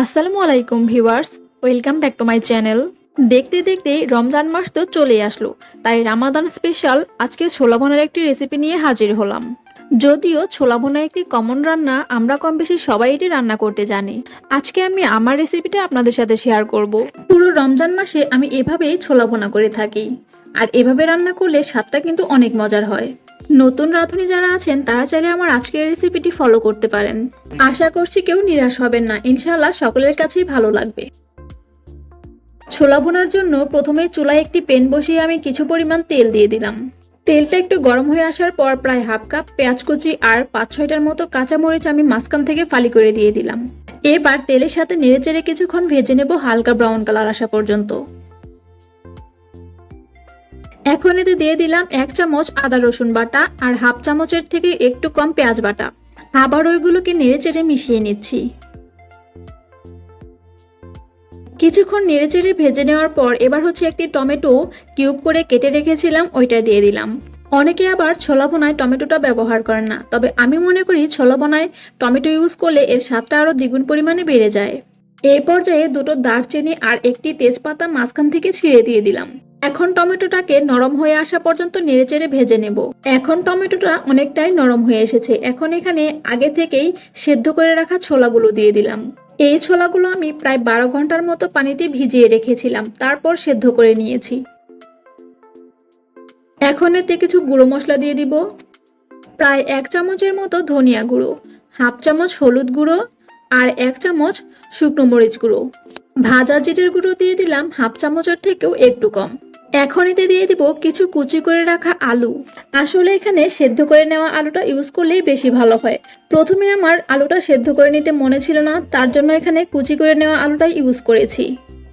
আসসালামু আলাইকুম viewers, welcome back to my channel. দেখতে দেখতে রমজান মাস তো চলে আসলো, তাই রামাদান স্পেশাল আজকে ছোলা ভুনার একটি রেসিপি নিয়ে হাজির হলাম। যদিও ছোলা ভুনা একটি কমন রান্না, আমরা কম বেশি সবাই এটি রান্না করতে জানি। আজকে আমি আমার রেসিপিটা আপনাদের সাথে শেয়ার করব। পুরো রমজান মাসে আমি এভাবেই ছোলা ভুনা করে থাকি, আর এভাবে রান্না করলে স্বাদটা কিন্তু অনেক মজার হয়। নতুন রাঁধুনি যারা আছেন তারা চাইলে আমার আজকের রেসিপিটি ফলো করতে পারেন। আশা করছি কেউ নিরাশ হবেন না, ইনশাআল্লাহ সকলের কাছেই ভালো লাগবে। ছোলা ভুনার জন্য প্রথমে চুলায় একটি প্যান বসিয়ে আমি কিছু পরিমাণ তেল দিয়ে দিলাম। তেলটা একটু গরম হয়ে আসার পর প্রায় হাফ কাপ পেঁয়াজ কুচি আর 5-6টার মতো কাঁচামরিচ আমি মাঝখান থেকে ফালি করে দিয়ে দিলাম। এবার তেলের সাথে নেড়েচেড়ে কিছুক্ষণ ভেজে নেব হালকা ব্রাউন কালার আসা পর্যন্ত। এখন এতে দিয়ে দিলাম 1 চামচ আদা রসুন বাটা আর হাফ চামচের থেকে একটু কম পেঁয়াজ বাটা। আবার ওইগুলোকে নেড়েচেড়ে মিশিয়ে নিচ্ছি। কিছুক্ষণ নেড়েচেড়ে ভেজে নেওয়ার পর এবার একটি টমেটো কিউব করে কেটে রেখেছিলাম, ওইটা দিয়ে দিলাম। অনেকে আবার ছোলা ভুনায় টমেটোটা ব্যবহার করেন না, তবে আমি মনে করি ছোলা ভুনায় টমেটো ইউজ করলে এর স্বাদটা আরো দ্বিগুণ পরিমাণে বেড়ে যায়। এই পর্যায়ে দুটো দারচিনি আর একটি তেজপাতা মাঝখান থেকে ছিঁড়ে দিয়ে দিলাম। এখন টমেটোটাকে নরম হয়ে আসা পর্যন্ত নেড়েচেড়ে ভেজে নেব। এখন টমেটোটা অনেকটাই নরম হয়ে এসেছে। এখন এখানে আগে থেকেই সেদ্ধ করে রাখা ছোলাগুলো দিয়ে দিলাম। এই ছোলাগুলো আমি প্রায় 12 ঘন্টার মতো পানিতে ভিজিয়ে রেখেছিলাম, তারপর সেদ্ধ করে নিয়েছি। এখন এতে কিছু গুঁড়ো মশলা দিয়ে দিব। প্রায় 1 চামচের মতো ধনিয়া গুঁড়ো, হাফ চামচ হলুদ গুঁড়ো আর 1 চামচ শুকনো মরিচ গুঁড়ো। ভাজা জিরের গুঁড়ো দিয়ে দিলাম হাফ চামচের থেকেও একটু কম। এখন এতে দিয়ে দিব কিছু কুচি করে রাখা আলু। আসলে এখানে সেদ্ধ করে নেওয়া আলুটা ইউজ করলেই বেশি ভালো হয়। প্রথমে আমার আলুটা সেদ্ধ করে নিতে মনে ছিল না, তার জন্য এখানে কুচি করে নেওয়া আলুটাই ইউজ করেছি।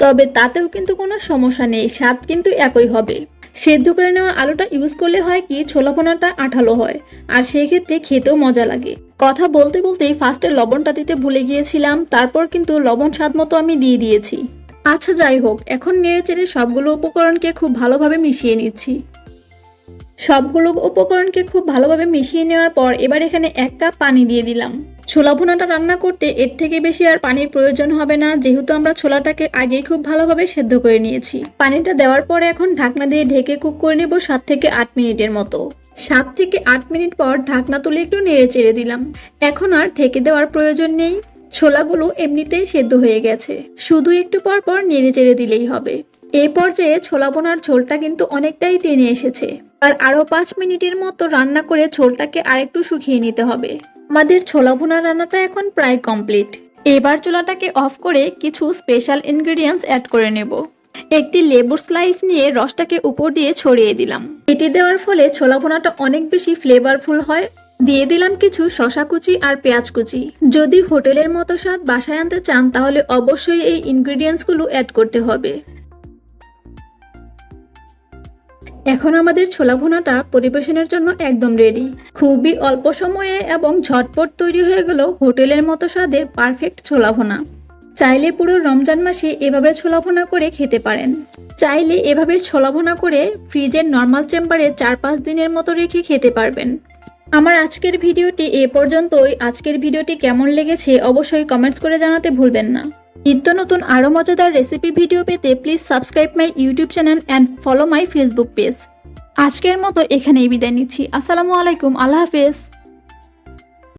তবে তাতেও কিন্তু কোনো সমস্যা নেই, স্বাদ কিন্তু একই হবে। সেদ্ধ করে নেওয়া আলুটা ইউজ করলে হয় কি, ছোলা ভুনাটা আঠালো হয় আর সেই ক্ষেত্রে খেতেও মজা লাগে। কথা বলতে বলতেই ফার্স্টে লবণটা দিতে ভুলে গিয়েছিলাম, তারপর কিন্তু লবণ স্বাদ মতো আমি দিয়ে দিয়েছি। আচ্ছা যাই হোক, এখন নেড়েচেড়ে সবগুলো উপকরণকে খুব ভালোভাবে মিশিয়ে নিচ্ছি। সবগুলো উপকরণকে খুব ভালোভাবে মিশিয়ে নেওয়ার পর এবার এখানে 1 কাপ পানি দিয়ে দিলাম। ছোলা ভুনাটা রান্না করতে এর থেকে বেশি আর পানির প্রয়োজন হবে না, যেহেতু আমরা ছোলাটাকে আগেই খুব ভালোভাবে সেদ্ধ করে নিয়েছি। পানিটা দেওয়ার পরে এখন ঢাকনা দিয়ে ঢেকে কুক করে নেব 7 থেকে 8 মিনিটের মতো। 7 থেকে 8 মিনিট পর ঢাকনা তুলে একটু নেড়ে চেড়ে দিলাম। এখন আর ঢেকে দেওয়ার প্রয়োজন নেই, ছোলাগুলো এমনিতেই সেদ্ধ হয়ে গেছে, শুধু একটু পর পর নেড়ে চেড়ে দিলেই হবে। এই পর্যায়ে ছোলা ভুনার ঝোলটা কিন্তু অনেকটাই টেনে এসেছে, আর আরো 5 মিনিটের মতো রান্না করে ঝোলটাকে আরেকটু শুকিয়ে নিতে হবে। আমাদের ছোলা ভুনা রান্নাটা এখন প্রায় কমপ্লিট। এবার চুলাটাকে অফ করে কিছু স্পেশাল ইনগ্রেডিয়েন্টস অ্যাড করে নেব। একটি লেবুর স্লাইস নিয়ে রসটাকে উপর দিয়ে ছড়িয়ে দিলাম। এটি দেওয়ার ফলে ছোলা ভুনাটা অনেক বেশি ফ্লেভারফুল হয়। দিয়ে দিলাম কিছু শসা কুচি আর পেঁয়াজ কুচি। যদি হোটেলের মতো স্বাদ বাসায় আনতে চান তাহলে অবশ্যই এই ইনগ্রেডিয়েন্টসগুলো অ্যাড করতে হবে। এখন আমাদের ছোলা ভুনাটা পরিবেশনের জন্য একদম রেডি। খুবই অল্প সময়ে এবং ঝটপট তৈরি হয়ে গেল হোটেলের মতো স্বাদের পারফেক্ট ছোলা ভুনা। চাইলে পুরো রমজান মাসে এভাবে ছোলা ভুনা করে খেতে পারেন। চাইলে এভাবে ছোলা ভুনা করে ফ্রিজের নর্মাল চেম্বারে 4-5 দিনের মতো রেখে খেতে পারবেন। আমার আজকের ভিডিওটি এ পর্যন্তই। আজকের ভিডিওটি কেমন লেগেছে অবশ্যই কমেন্টস করে জানাতে ভুলবেন না। নিত্য নতুন আরো মজাদার রেসিপি ভিডিও পেতে please subscribe my YouTube channel and follow my Facebook page. আজকের মতো এখানেই বিদায় নিচ্ছি। আসসালামু আলাইকুম, আল্লাহ হাফেজ।